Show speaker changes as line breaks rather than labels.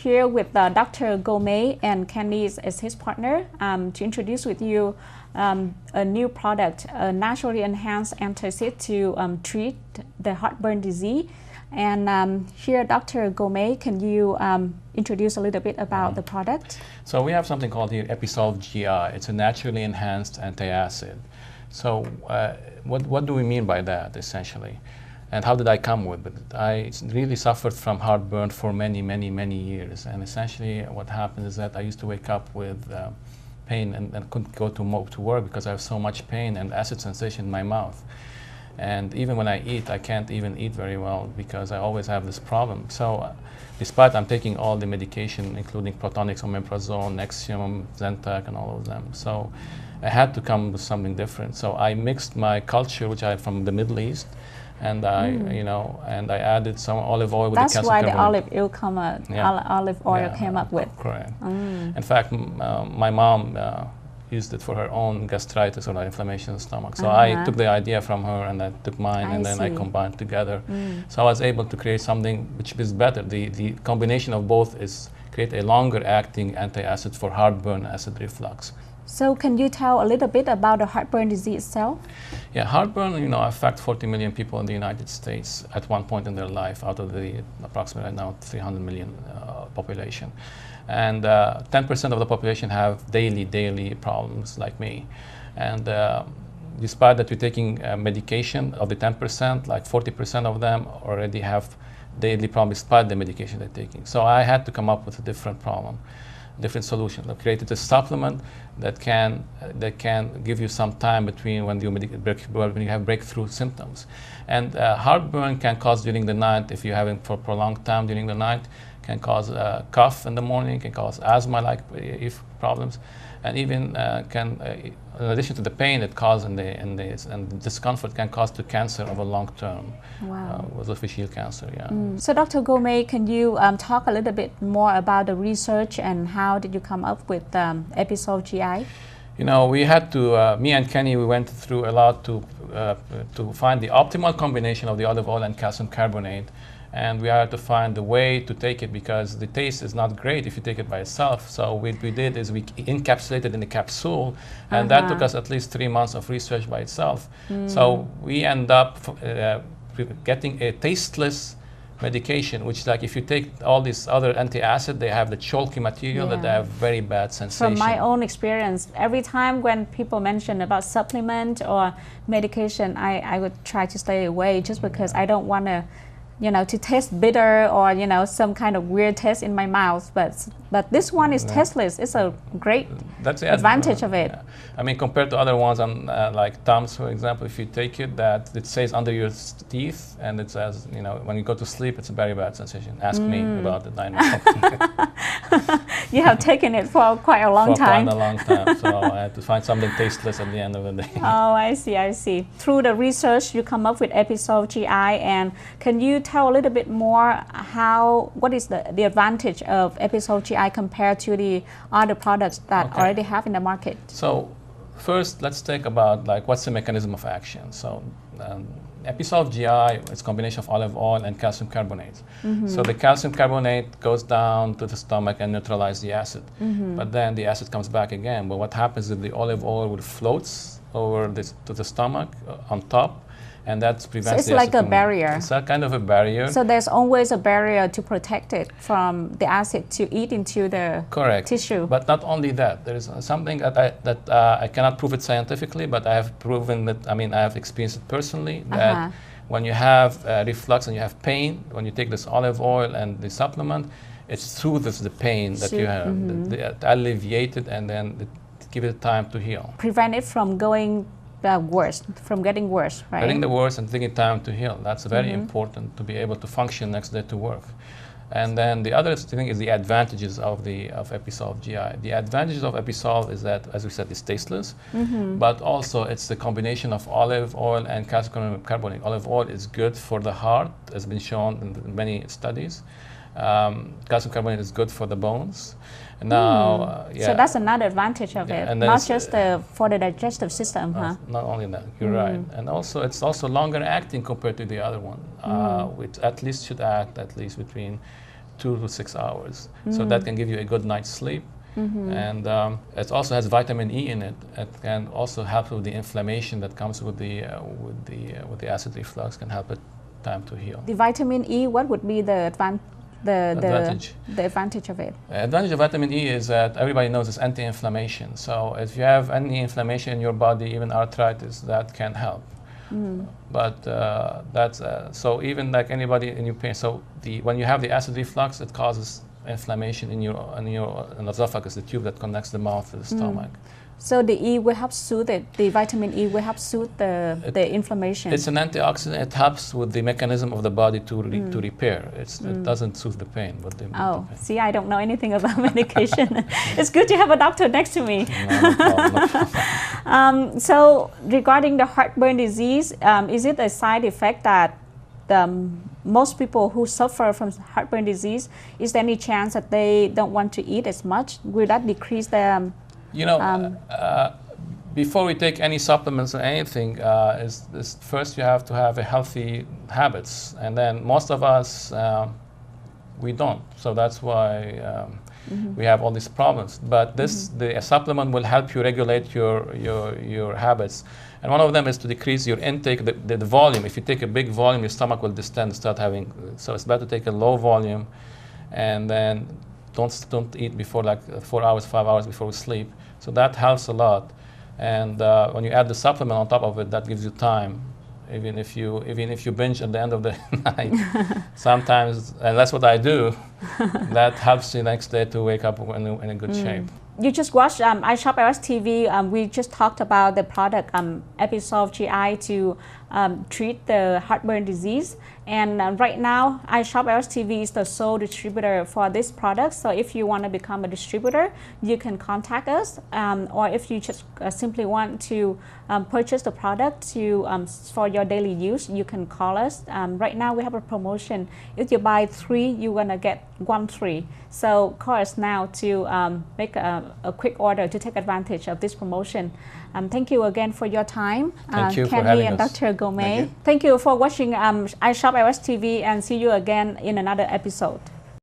here with Dr. Gomez and Kenny as his partner to introduce with you a new product, a naturally enhanced antacid to treat the heartburn disease. And here, Dr. Gomez, can you introduce a little bit about the product?
So we have something called here Episolve GI. It's a naturally enhanced antacid. So what do we mean by that, essentially? And how did I come with it? I really suffered from heartburn for many years. And essentially what happened is that I used to wake up with pain and couldn't go to work because I have so much pain and acid sensation in my mouth. And even when I eat, I can't even eat very well because I always have this problem. So despite I'm taking all the medication, including Protonix, omeprazole, Nexium, Zentac, and all of them. So I had to come with something different. So I mixed my culture, which I have from the Middle East, and I added some olive oil with the calcium carbonate.
That's why the olive oil came up with.
Correct. In fact, my mom used it for her own gastritis or inflammation in the stomach. So I took the idea from her and I took mine and then I combined together. So I was able to create something which is better. The combination of both is create a longer acting antacid for heartburn, acid reflux.
So can you tell a little bit about the heartburn disease itself?
Yeah, heartburn, affect 40 million people in the United States at one point in their life out of the approximately now 300 million population. And 10% of the population have daily problems like me. And despite that we're taking medication of the 10%, like 40% of them already have daily problems despite the medication they're taking. So I had to come up with a different different solution. I created a supplement that can give you some time between when you have breakthrough symptoms. And heartburn can cause during the night, if you're having for prolonged time during the night, can cause cough in the morning, can cause asthma-like problems, and even in addition to the pain it causes and the discomfort, can cause to cancer of a long term.
Wow.
With esophageal cancer, yeah.
So Dr. Gomez, can you talk a little bit more about the research and how did you come up with Episolve GI?
We had to, me and Kenny, we went through a lot to find the optimal combination of the olive oil and calcium carbonate. And we had to find a way to take it because the taste is not great if you take it by itself. So what we did is we encapsulated in a capsule, and that took us at least 3 months of research by itself. So we end up getting a tasteless medication, which like if you take all these other antacid, they have the chalky material that they have very bad sensation.
From my own experience, every time when people mention about supplement or medication, I would try to stay away just because I don't want to to taste bitter or, some kind of weird taste in my mouth. But this one is tasteless. It's a great advantage of it.
Yeah. I mean, compared to other ones, like Tums, for example, if you take it, that it stays under your teeth, and it says, when you go to sleep, it's a very bad sensation. Ask me about it. I know.
You have taken it for quite a long time.
For quite a long time. So I had to find something tasteless at the end of the day.
Oh, I see. Through the research, you come up with Episolve GI, and can you tell a little bit more what is the advantage of Episolve GI compared to the other products that already have in the market?
So first, let's talk about what's the mechanism of action. So Episolve GI is a combination of olive oil and calcium carbonate. So the calcium carbonate goes down to the stomach and neutralizes the acid. But then the acid comes back again. But what happens is the olive oil floats over to the stomach on top, and that prevents
so it's like a barrier.
It's a kind of a barrier.
So there's always a barrier to protect it from the acid to eat into the tissue.
But not only that, there is something that I cannot prove it scientifically, but I have proven that, I have experienced it personally, that when you have reflux and you have pain, when you take this olive oil and the supplement, it soothes the pain that you have, alleviate it, and then give it time to heal.
Prevent it from getting worse, right?
Getting the worse and taking time to heal. That's very important to be able to function next day to work. And then the other thing is the advantages of Episolve GI. The advantages of Episolve is that, as we said, it's tasteless, but also it's the combination of olive oil and calcium carbonate. Olive oil is good for the heart, has been shown in many studies. Calcium carbonate is good for the bones. And now,
so that's another advantage of it, not just for the digestive system, huh?
Not only that, you're right. And also, it's also longer acting compared to the other one, which at least should act at least between 2 to 6 hours. So that can give you a good night's sleep. And it also has vitamin E in it. It can also help with the inflammation that comes with the acid reflux. Can help it time to heal.
The vitamin E, what would be the advantage of it?
The advantage of vitamin E is that everybody knows it's anti-inflammation. So if you have any inflammation in your body, even arthritis, that can help. But that's so even like anybody in your pain. So when you have the acid reflux, it causes inflammation in your esophagus, the tube that connects the mouth to the stomach.
So the E will help soothe it. The vitamin E will help soothe the inflammation.
It's an antioxidant. It helps with the mechanism of the body to repair. It doesn't soothe the pain, but the pain.
See, I don't know anything about medication. It's good to have a doctor next to me.
No problem.
So regarding the heartburn disease, is it a side effect that most people who suffer from heartburn disease, is there any chance that they don't want to eat as much? Will that decrease the
before we take any supplements or anything, is first you have to have a healthy habits, and then most of us we don't. So that's why we have all these problems. But the supplement will help you regulate your habits, and one of them is to decrease your intake, the volume. If you take a big volume, your stomach will distend, start having. So it's better to take a low volume, and then don't eat before like 4 hours, 5 hours before we sleep. So that helps a lot, and when you add the supplement on top of it, that gives you time. Even if you binge at the end of the night, sometimes, and that's what I do, that helps you next day to wake up in a good shape.
You just watched iShop TV. We just talked about the product Episolve GI to treat the heartburn disease. And right now, iShop TV is the sole distributor for this product. So if you want to become a distributor, you can contact us. Or if you just simply want to purchase the product for your daily use, you can call us. Right now, we have a promotion. If you buy 3, you're going to get 1 free. So call us now to make a quick order to take advantage of this promotion. Thank you again for your time,
Candy
and Dr. Gomez. Thank you for watching iShop TV, and see you again in another episode.